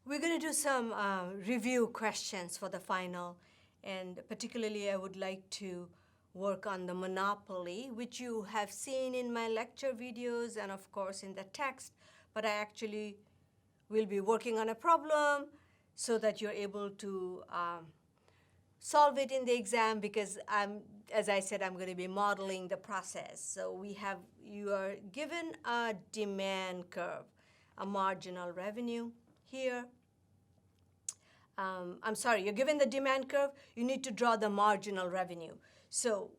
We're going to do some review questions for the final, and particularly I would like to work on the monopoly, which you have seen in my lecture videos and of course in the text, but I actually will be working on a problem so that you're able to solve it in the exam, because as I said, I'm going to be modeling the process. So you are given a demand curve, a marginal revenue here. I'm sorry, you're given the demand curve, you need to draw the marginal revenue. So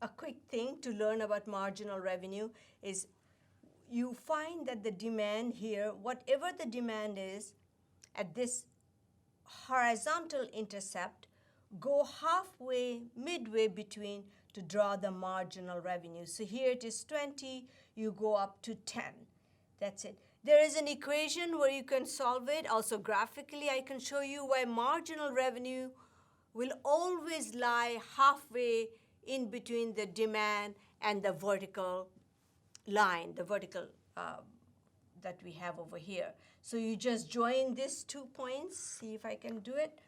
a quick thing to learn about marginal revenue is you find that the demand here, whatever the demand is at this horizontal intercept, go halfway, midway between to draw the marginal revenue. So here it is 20, you go up to 10. That's it. There is an equation where you can solve it. Also graphically, I can show you why marginal revenue will always lie halfway in between the demand and the vertical line, the vertical that we have over here. So you just join these 2 points. See if I can do it.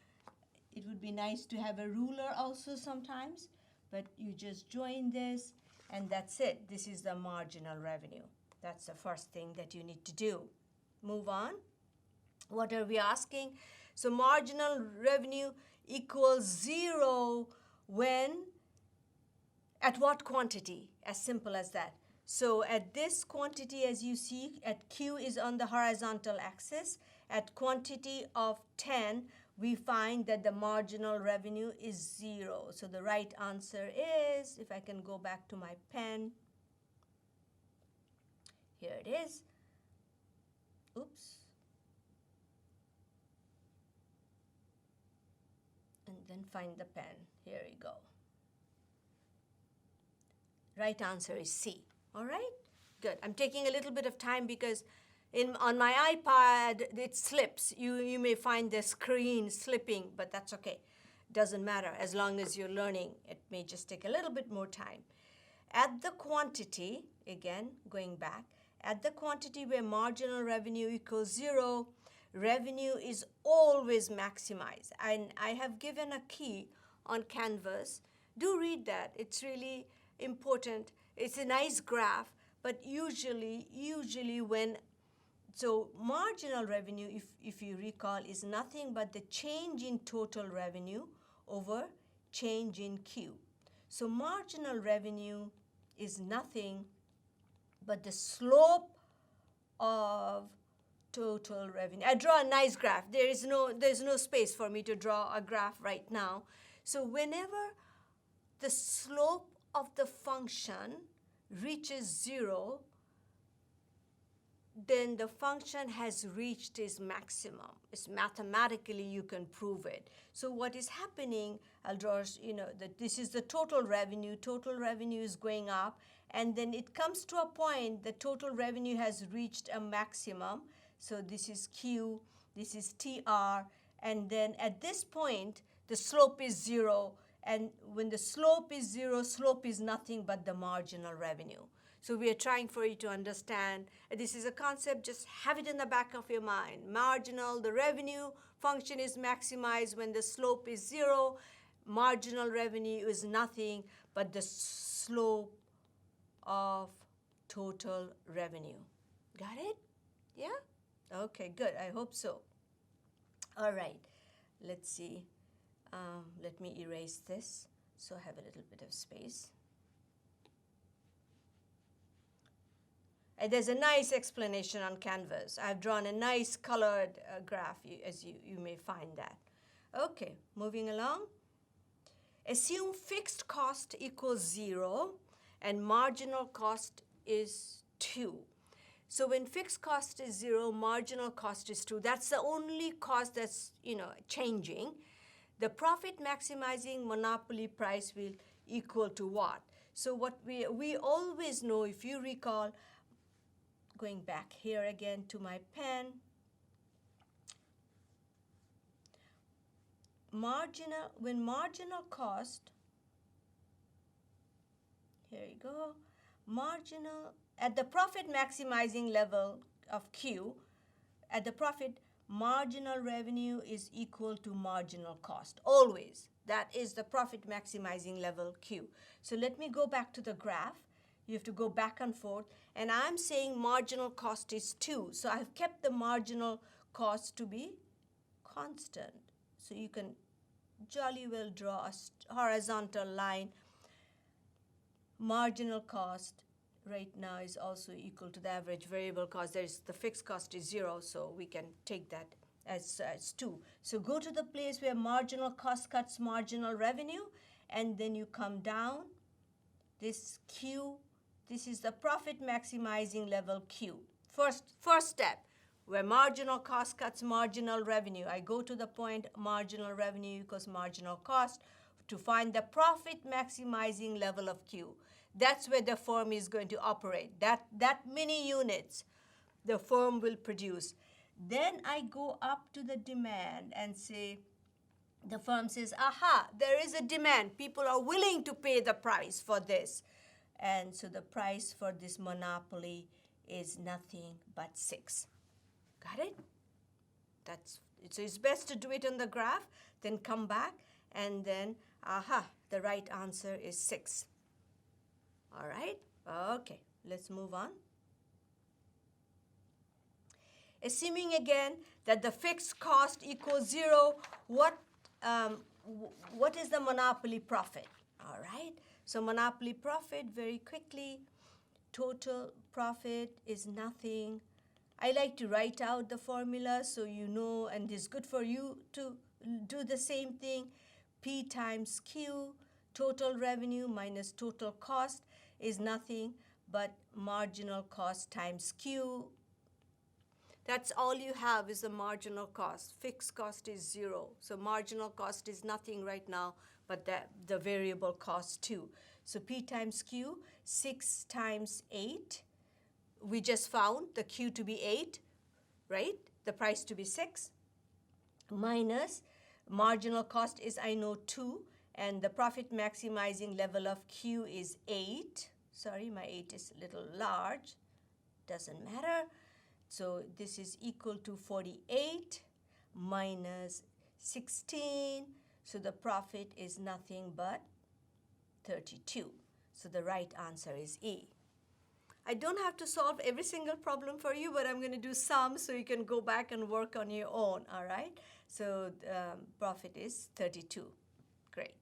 It would be nice to have a ruler also sometimes, but you just join this, and that's it. This is the marginal revenue. That's the first thing that you need to do. Move on. What are we asking? So marginal revenue equals 0 when, at what quantity? As simple as that. So at this quantity, as you see, at Q is on the horizontal axis. At quantity of 10, we find that the marginal revenue is 0. So the right answer is, if I can go back to my pen, here it is. Oops. And then find the pen. Here we go. Right answer is C. All right? Good. I'm taking a little bit of time because on my iPad, it slips. You may find the screen slipping, but that's okay. Doesn't matter. As long as you're learning, it may just take a little bit more time. At the quantity, again, going back, at the quantity where marginal revenue equals 0, revenue is always maximized. And I have given a key on Canvas. Do read that. It's really important. It's a nice graph, but usually when, so marginal revenue, if you recall, is nothing but the change in total revenue over change in Q. So marginal revenue is nothing but the slope of total revenue. I draw a nice graph. There's no space for me to draw a graph right now. So whenever the slope of the function reaches 0, then the function has reached its maximum. It's mathematically, you can prove it. So what is happening, I'll draw, that this is the total revenue. Total revenue is going up, and then it comes to a point the total revenue has reached a maximum. So this is Q, this is TR, and then at this point, the slope is 0, and when the slope is 0, slope is nothing but the marginal revenue. So we are trying for you to understand. This is a concept, just have it in the back of your mind. Marginal, the revenue function is maximized when the slope is 0. Marginal revenue is nothing but the slope of total revenue. Got it? Yeah? Okay, good. I hope so. All right. Let's see. Let me erase this so I have a little bit of space. There's a nice explanation on Canvas. I've drawn a nice colored graph, as you may find that. Okay, moving along. Assume fixed cost equals 0 and marginal cost is 2. So when fixed cost is 0, marginal cost is 2. That's the only cost that's changing. The profit maximizing monopoly price will equal to what? So what we always know, if you recall, going back here again to my pen, when marginal cost, here you go, marginal, at the profit maximizing level of Q, at the profit, marginal revenue is equal to marginal cost, always. That is the profit maximizing level Q. So let me go back to the graph. You have to go back and forth. And I'm saying marginal cost is 2. So I've kept the marginal cost to be constant. So you can jolly well draw a horizontal line. Marginal cost right now is also equal to the average variable cost. The fixed cost is 0, so we can take that as 2. So go to the place where marginal cost cuts marginal revenue, and then you come down. This Q, this is the profit maximizing level Q. First step, where marginal cost cuts marginal revenue. I go to the point marginal revenue equals marginal cost to find the profit maximizing level of Q. That's where the firm is going to operate. That many units the firm will produce. Then I go up to the demand and say, the firm says, aha, there is a demand. People are willing to pay the price for this. And so the price for this monopoly is nothing but 6. Got it? So it's best to do it on the graph, then come back, and then, aha, the right answer is 6. All right? Okay, let's move on. Assuming again that the fixed cost equals 0, what is the monopoly profit? All right? So monopoly profit, very quickly, total profit is nothing. I like to write out the formula so you know, and it's good for you to do the same thing. P times Q, total revenue minus total cost, is nothing but marginal cost times Q. That's all you have is the marginal cost. Fixed cost is 0. So marginal cost is nothing right now, but the variable cost too. So P times Q, 6 times 8. We just found the Q to be 8, right? The price to be 6. Minus marginal cost is, I know, 2. And the profit maximizing level of Q is 8. Sorry, my 8 is a little large. Doesn't matter. So this is equal to 48 minus 16. So the profit is nothing but 32. So the right answer is E. I don't have to solve every single problem for you, but I'm going to do some so you can go back and work on your own, all right? So profit is 32. Great.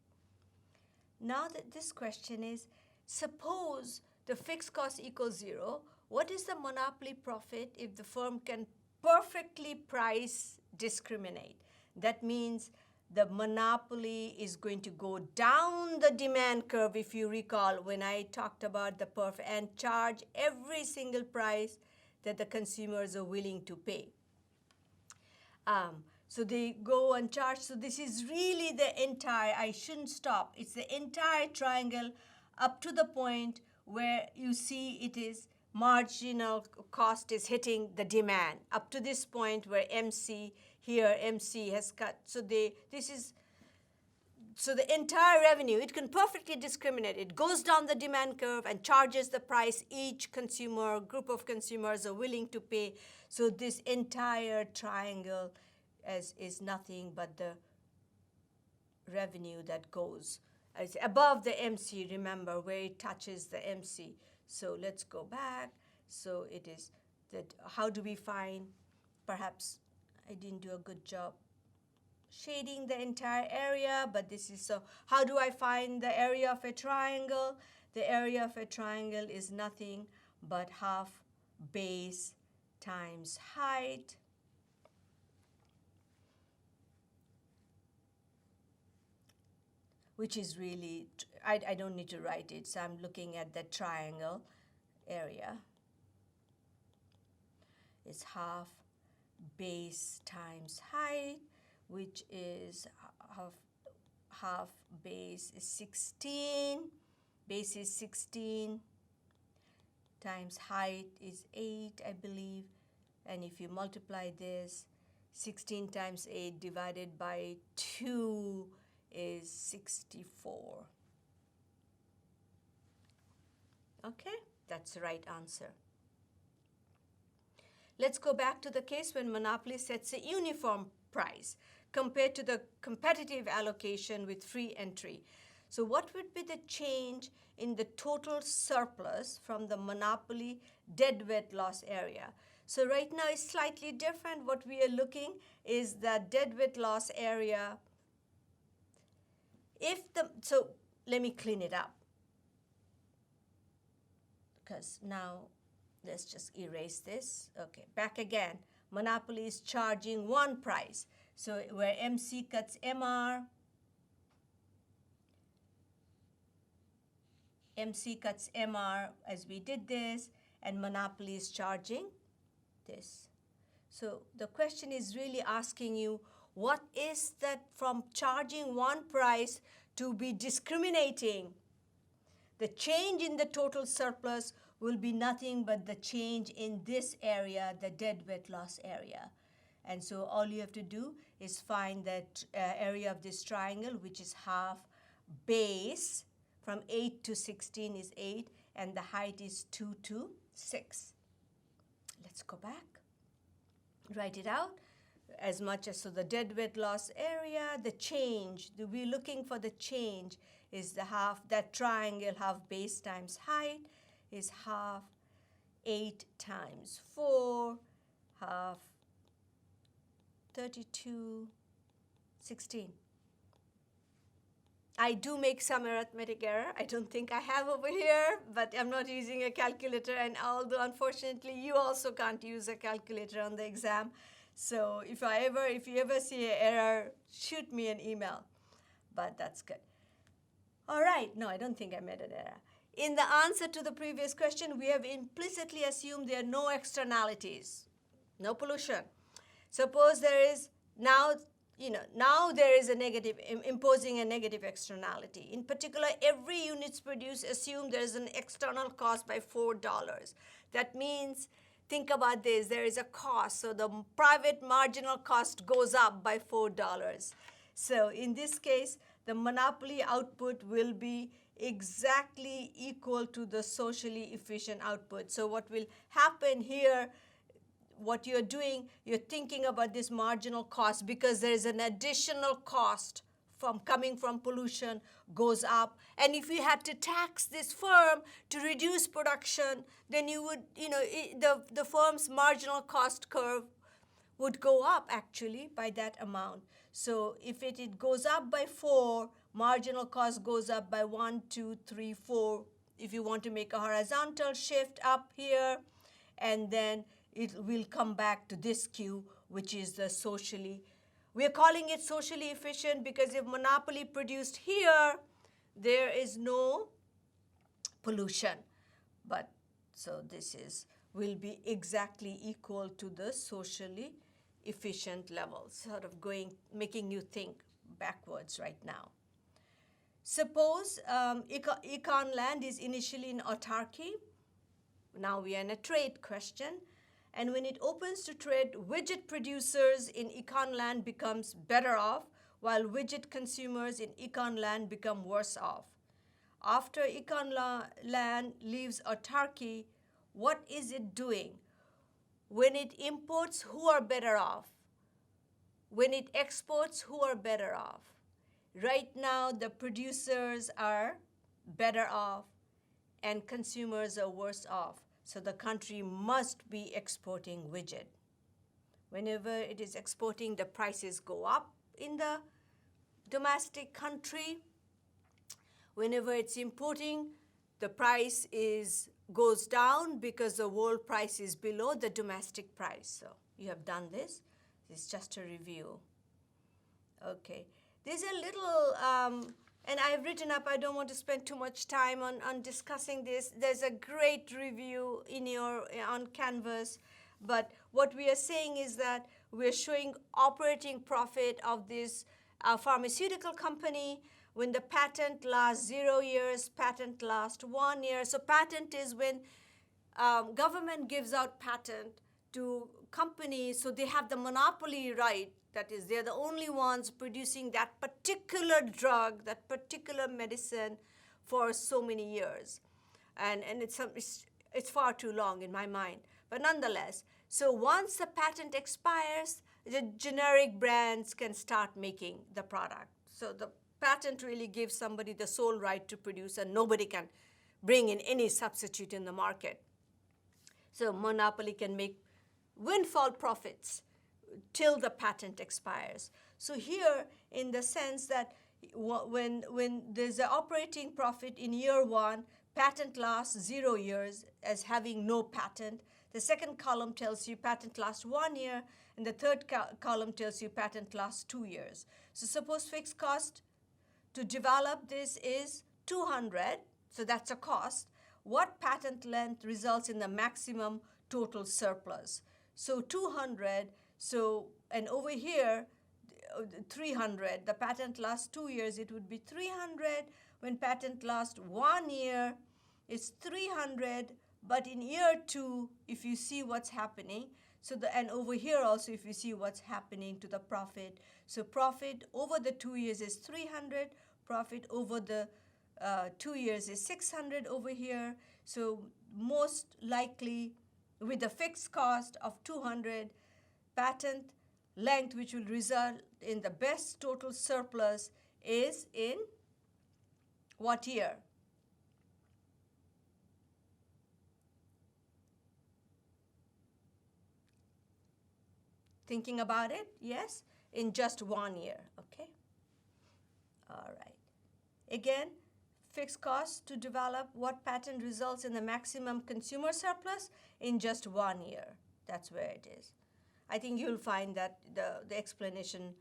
Now that this question is, suppose the fixed cost equals 0, what is the monopoly profit if the firm can perfectly price discriminate? That means the monopoly is going to go down the demand curve, if you recall, when I talked about the perfect, and charge every single price that the consumers are willing to pay. So they go and charge. So this is really the entire, I shouldn't stop. It's the entire triangle up to the point where you see it is marginal cost is hitting the demand. Up to this point where MC, here MC has cut. So the entire revenue, it can perfectly discriminate. It goes down the demand curve and charges the price each consumer, group of consumers are willing to pay. So this entire triangle is nothing but the revenue that goes. It's above the MC, remember, where it touches the MC. So let's go back. So it is that, how do we find, perhaps I didn't do a good job shading the entire area, but this is, so how do I find the area of a triangle? The area of a triangle is nothing but half base times height. Which is really, I don't need to write it, so I'm looking at the triangle area. It's half base times height, which is half base is 16. Base is 16 times height is 8, I believe. And if you multiply this, 16 times 8 divided by 2 is 64. Okay, that's the right answer. let's go back to the case when monopoly sets a uniform price compared to the competitive allocation with free entry. So what would be the change in the total surplus from the monopoly deadweight loss area? So right now it's slightly different. What we are looking is the deadweight loss area. So let me clean it up, because now let's just erase this. Okay, back again. Monopoly is charging one price. So where MC cuts MR, MC cuts MR as we did this, and monopoly is charging this. So the question is really asking you, what is that from charging one price to be discriminating? The change in the total surplus will be nothing but the change in this area, the deadweight loss area. And so all you have to do is find that area of this triangle, which is half base. From 8 to 16 is 8, and the height is 2 to 6. Let's go back. Write it out. As much as, so the deadweight loss area, the change, we're looking for the change, is the half, that triangle, half base times height, is half 8 times 4, half 32, 16. I do make some arithmetic error. I don't think I have over here, but I'm not using a calculator, and although unfortunately you also can't use a calculator on the exam. So if you ever see an error, shoot me an email. But that's good. All right, no, I don't think I made an error. In the answer to the previous question, we have implicitly assumed there are no externalities, no pollution. Suppose there is now there is a negative, imposing a negative externality. In particular, every units produced, assume there is an external cost by $4. That means, think about this, there is a cost. So the private marginal cost goes up by $4. So in this case, the monopoly output will be exactly equal to the socially efficient output. So what will happen here, what you're doing, you're thinking about this marginal cost, because there is an additional cost from coming from pollution goes up. And if you had to tax this firm to reduce production, then you would, the firm's marginal cost curve would go up actually by that amount. So if it goes up by 4, marginal cost goes up by 1, 2, 3, 4. If you want to make a horizontal shift up here, and then it will come back to this Q, which is the socially, we're calling it socially efficient because if monopoly produced here, there is no pollution. But so this will be exactly equal to the socially efficient level, sort of making you think backwards right now. Suppose Econ Land is initially in autarky. Now we are in a trade question. And when it opens to trade, widget producers in Econ Land becomes better off, while widget consumers in Econ Land become worse off. After Econ Land leaves autarky, what is it doing? When it imports, who are better off? When it exports, who are better off? Right now, the producers are better off and consumers are worse off. So the country must be exporting widget. Whenever it is exporting, the prices go up in the domestic country. Whenever it's importing, the price goes down because the world price is below the domestic price. So you have done this. This is just a review. Okay. There's a little, and I've written up, I don't want to spend too much time on discussing this. There's a great review on Canvas. But what we are saying is that we're showing operating profit of this pharmaceutical company. When the patent lasts 0 years, patent lasts 1 year. So patent is when government gives out patent to companies, so they have the monopoly right. That is, they're the only ones producing that particular drug, that particular medicine for so many years. And it's far too long in my mind. But nonetheless, So once the patent expires, the generic brands can start making the product. So the patent really gives somebody the sole right to produce, and nobody can bring in any substitute in the market. So monopoly can make windfall profits till the patent expires. So here, in the sense that when there's an operating profit in year one, patent lasts 0 years as having no patent. The second column tells you patent lasts 1 year, and the third column tells you patent lasts 2 years. So suppose fixed cost to develop this is 200, so that's a cost. What patent length results in the maximum total surplus? So 200, and over here, 300. The patent lasts 2 years, it would be 300. When patent lasts 1 year, it's 300. But in year 2, if you see what's happening, and over here also, if you see what's happening to the profit, so profit over the 2 years is 300. Profit over the 2 years is 600 over here. So most likely, with a fixed cost of 200, patent length, which will result in the best total surplus, is in what year? Thinking about it? Yes? In just 1 year, okay? All right. Again, fixed cost to develop what patent results in the maximum consumer surplus in just 1 year. That's where it is. I think you'll find that the explanation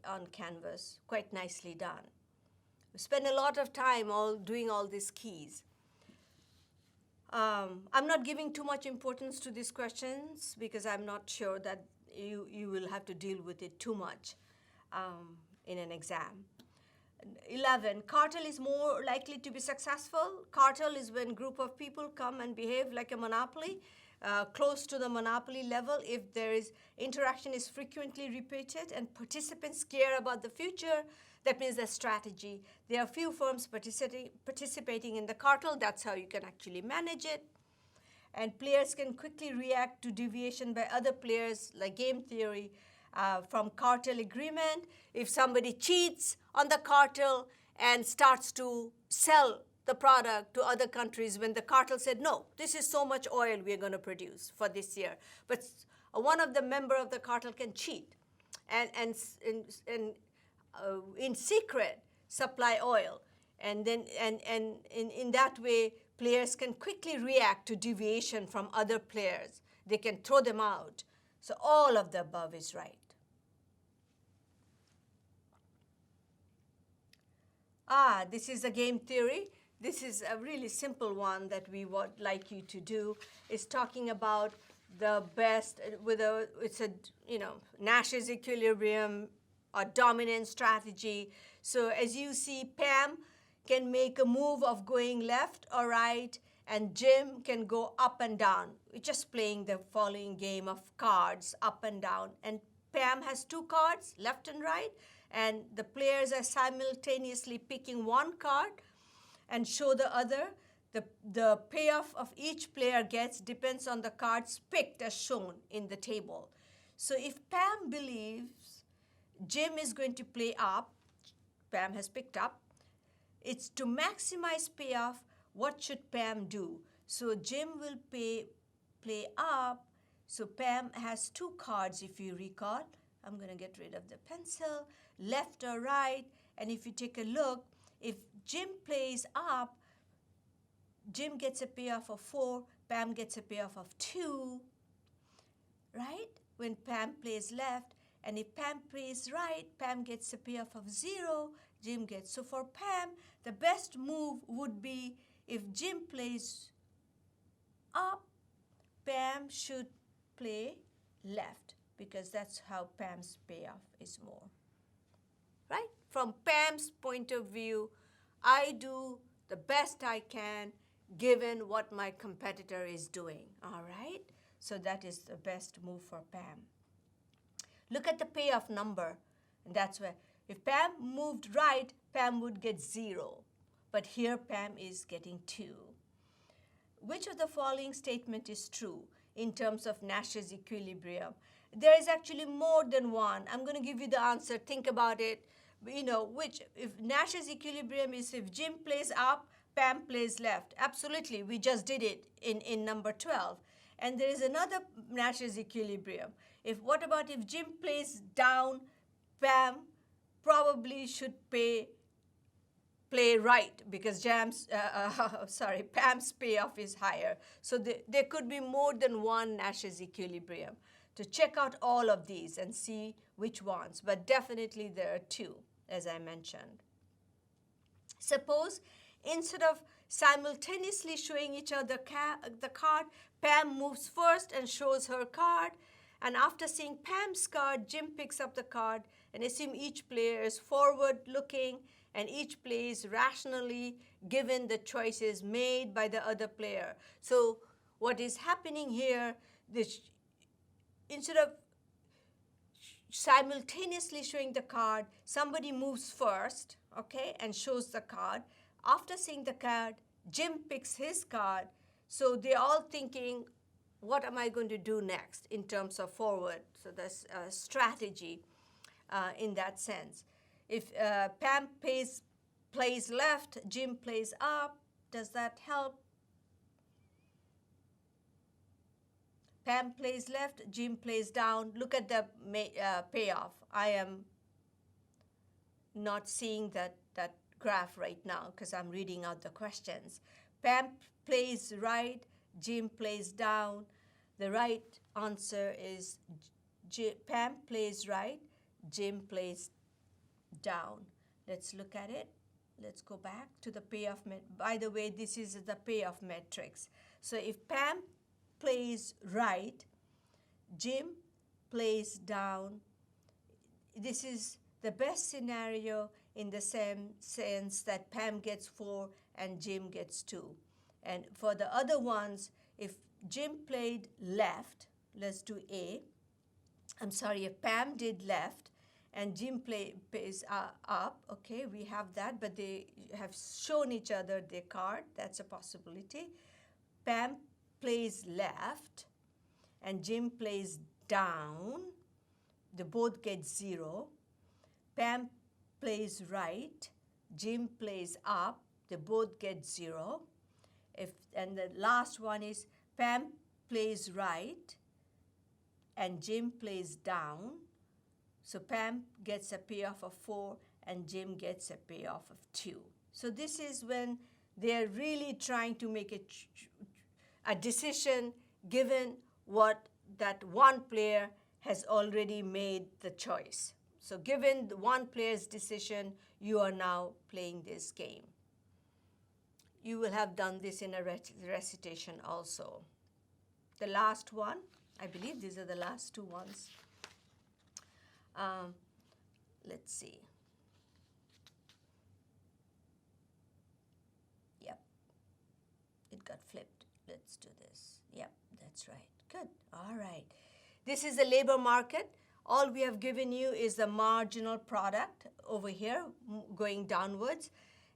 on Canvas quite nicely done. We spend a lot of time doing all these keys. I'm not giving too much importance to these questions because I'm not sure that you will have to deal with it too much in an exam. 11, cartel is more likely to be successful. Cartel is when group of people come and behave like a monopoly, close to the monopoly level. If there is interaction is frequently repeated and participants care about the future, that means a strategy. There are few firms participating in the cartel. That's how you can actually manage it. And players can quickly react to deviation by other players, like game theory, from cartel agreement. If somebody cheats on the cartel and starts to sell the product to other countries when the cartel said, no, this is so much oil we're going to produce for this year. But one of the member of the cartel can cheat and in secret supply oil. And then in that way, players can quickly react to deviation from other players. They can throw them out. So all of the above is right. This is a game theory. This is a really simple one that we would like you to do. It's talking about the best, it's a, Nash's equilibrium, a dominant strategy. So as you see, Pam can make a move of going left or right, and Jim can go up and down. We're just playing the following game of cards, up and down. And Pam has 2 cards, left and right, and the players are simultaneously picking one card and show the other. The payoff of each player gets depends on the cards picked as shown in the table. So if Pam believes Jim is going to play up, Pam has picked up, it's to maximize payoff, what should Pam do? So Jim will play up. So Pam has 2 cards, if you recall. I'm going to get rid of the pencil, left or right. And if you take a look, if Jim plays up, Jim gets a payoff of 4, Pam gets a payoff of 2, right? When Pam plays left, and if Pam plays right, Pam gets a payoff of 0, Jim gets. So for Pam, the best move would be if Jim plays up, Pam should play left, because that's how Pam's payoff is more, right? From Pam's point of view, I do the best I can given what my competitor is doing, all right? So that is the best move for Pam. Look at the payoff number, and that's where, if Pam moved right, Pam would get 0. But here Pam is getting 2. Which of the following statement is true? in terms of Nash's equilibrium? There is actually more than one. I'm going to give you the answer. Think about it. You know, which, if Nash's equilibrium is if Jim plays up, Pam plays left. Absolutely, we just did it in number 12. And there is another Nash's equilibrium. What about if Jim plays down, Pam probably should play right, because Pam's payoff is higher. So there could be more than one Nash's equilibrium. To check out all of these and see which ones, but definitely there are two, as I mentioned. Suppose instead of simultaneously showing each other the card, Pam moves first and shows her card, and after seeing Pam's card, Jim picks up the card, and assume each player is forward looking and each plays rationally given the choices made by the other player. So what is happening here, instead of simultaneously showing the card, somebody moves first, okay, and shows the card. After seeing the card, Jim picks his card. So they're all thinking, what am I going to do next in terms of forward? So that's a strategy in that sense. If Pam plays left, Jim plays up, does that help? Pam plays left, Jim plays down. Look at the payoff. I am not seeing that graph right now because I'm reading out the questions. Pam plays right, Jim plays down. The right answer is Pam plays right, Jim plays down. Let's look at it. Let's go back to the payoff. By the way, this is the payoff matrix. So if Pam plays right, Jim plays down, this is the best scenario in the same sense that Pam gets 4 and Jim gets 2. And for the other ones, if Jim played left, let's do A. I'm sorry, if Pam did left and Jim plays up, okay, we have that, but they have shown each other their card. That's a possibility. Pam plays left and Jim plays down. They both get 0. Pam plays right, Jim plays up. They both get 0. And the last one is Pam plays right and Jim plays down. So Pam gets a payoff of 4 and Jim gets a payoff of 2. So this is when they're really trying to make a decision given what that one player has already made the choice. So given the one player's decision, you are now playing this game. You will have done this in a recitation also. The last one, I believe these are the last two ones. Let's see. Yep, it got flipped. Let's do this. Yep, that's right. Good. All right. This is the labor market. All we have given you is the marginal product over here going downwards.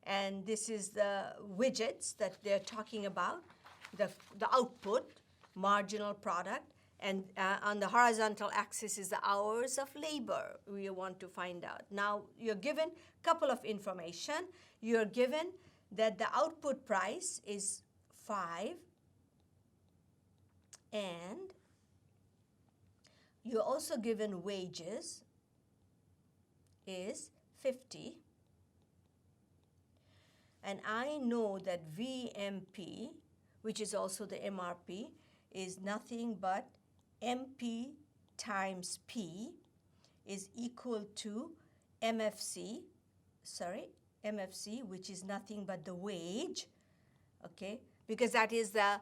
And this is the widgets that they're talking about, the output, marginal product. And on the horizontal axis is the hours of labor we want to find out. Now, you're given a couple of information. You're given that the output price is 5, and you're also given wages is 50. And I know that VMP, which is also the MRP, is nothing but MP times P is equal to MFC, which is nothing but the wage, okay? Because that is the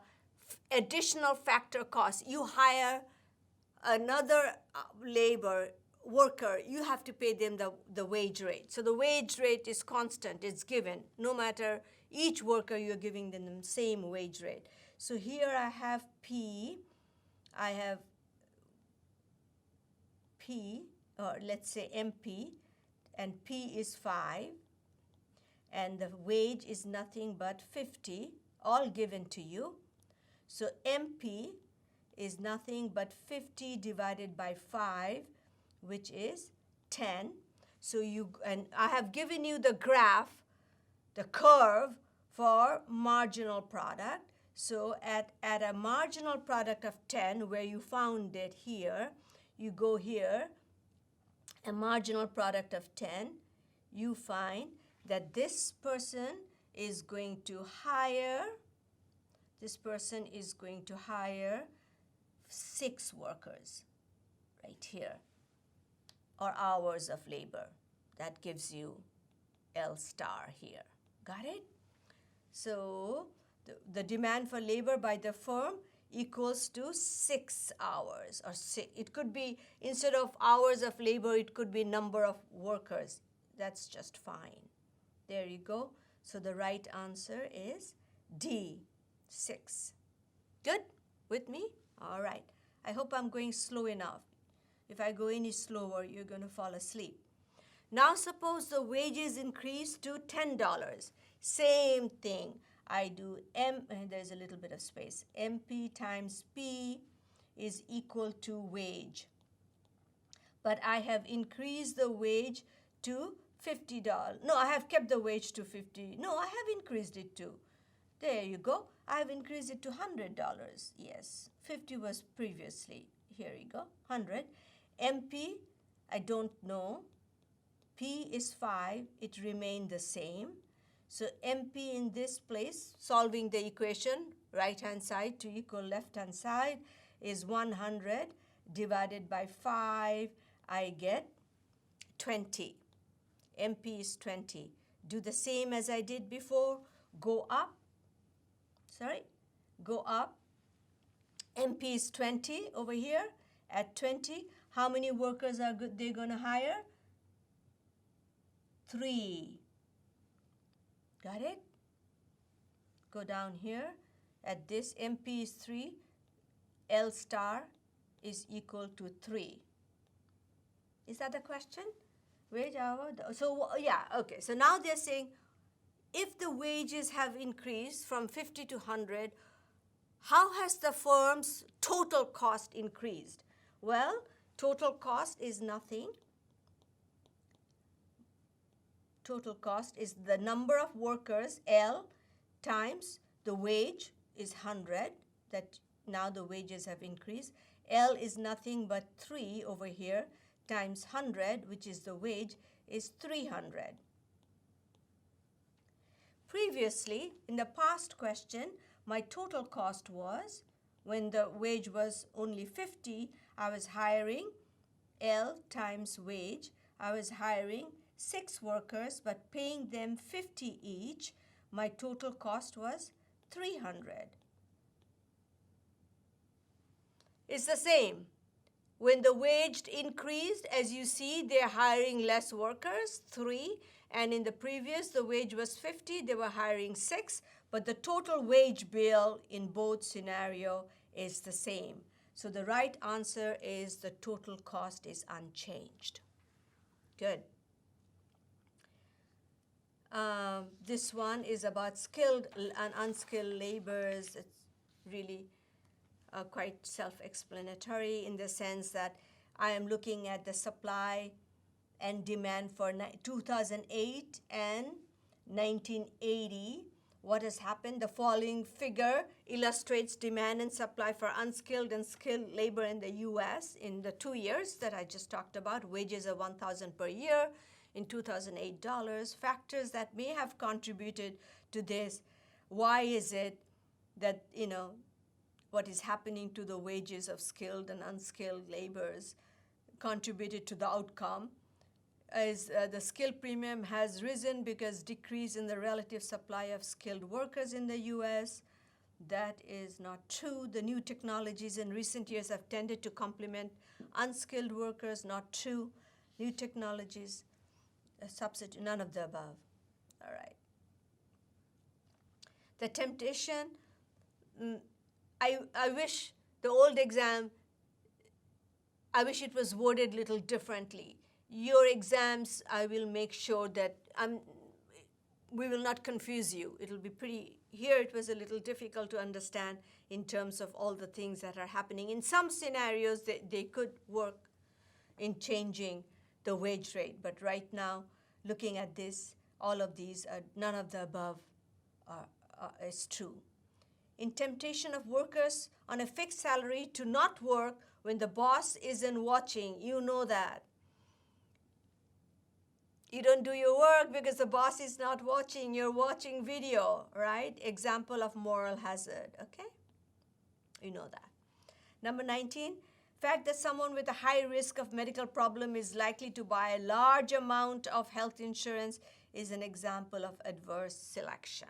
additional factor cost. You hire another labor worker, you have to pay them the wage rate. So the wage rate is constant, it's given. No matter each worker, you're giving them the same wage rate. So here I have P, I have P, or let's say MP, and P is 5, and the wage is nothing but 50, all given to you. So MP is nothing but 50 divided by 5, which is 10. So and I have given you the graph, the curve for marginal product. So at a marginal product of 10, where you found it here, you go here, a marginal product of 10, you find that this person is going to hire 6 workers right here, or hours of labor. That gives you L star here. Got it? So the demand for labor by the firm equals to 6 hours, or it could be, instead of hours of labor, it could be number of workers. That's just fine. There you go. So the right answer is D, 6. Good? With me? All right. I hope I'm going slow enough. If I go any slower, you're going to fall asleep. Now suppose the wages increase to $10. Same thing. I do there's a little bit of space. MP times P is equal to wage. But I have increased the wage to $50. No, I have kept the wage to 50. No, I have increased it to. There you go. I have increased it to $100. Yes, 50 was previously. Here you go, 100. MP, I don't know. P is 5. It remained the same. So MP in this place, solving the equation, right-hand side to equal left-hand side, is 100 divided by 5. I get 20. MP is 20. Do the same as I did before. Go up. Go up. MP is 20 over here. At 20, how many workers are they going to hire? 3. Got it? Go down here. At this, MP is 3. L star is equal to 3. Is that the question? Wage hour? So, yeah, okay. So now they're saying, if the wages have increased from 50 to 100, how has the firm's total cost increased? Well, total cost is nothing. Total cost is the number of workers, L, times the wage is 100. That now the wages have increased. L is nothing but 3 over here times 100, which is the wage, is 300. Previously, in the past question, my total cost was, when the wage was only 50, I was hiring L times wage. I was hiring 6 workers, but paying them 50 each. My total cost was 300. It's the same. When the wage increased, as you see, they're hiring less workers, 3. And in the previous, the wage was 50, they were hiring 6. But the total wage bill in both scenario is the same. So the right answer is the total cost is unchanged. Good. This one is about skilled and unskilled laborers. It's really quite self-explanatory in the sense that I am looking at the supply and demand for 2008 and 1980. What has happened? The following figure illustrates demand and supply for unskilled and skilled labor in the U.S. in the 2 years that I just talked about. Wages of $1,000 per year in 2008 dollars. Factors that may have contributed to this. Why is it that, what is happening to the wages of skilled and unskilled laborers contributed to the outcome? Is the skill premium has risen because decrease in the relative supply of skilled workers in the U.S. That is not true. The new technologies in recent years have tended to complement unskilled workers. Not true. New technologies substitute, none of the above. All right. The temptation, I wish the old exam, I wish it was worded a little differently. Your exams, I will make sure that we will not confuse you. It will be pretty here it was a little difficult to understand in terms of all the things that are happening. In some scenarios, they could work in changing the wage rate. But right now, looking at this, all of these, none of the above is true. In temptation of workers on a fixed salary to not work when the boss isn't watching, you know that. You don't do your work because the boss is not watching. You're watching video, right? Example of moral hazard, okay? You know that. Number 19, fact that someone with a high risk of medical problem is likely to buy a large amount of health insurance is an example of adverse selection.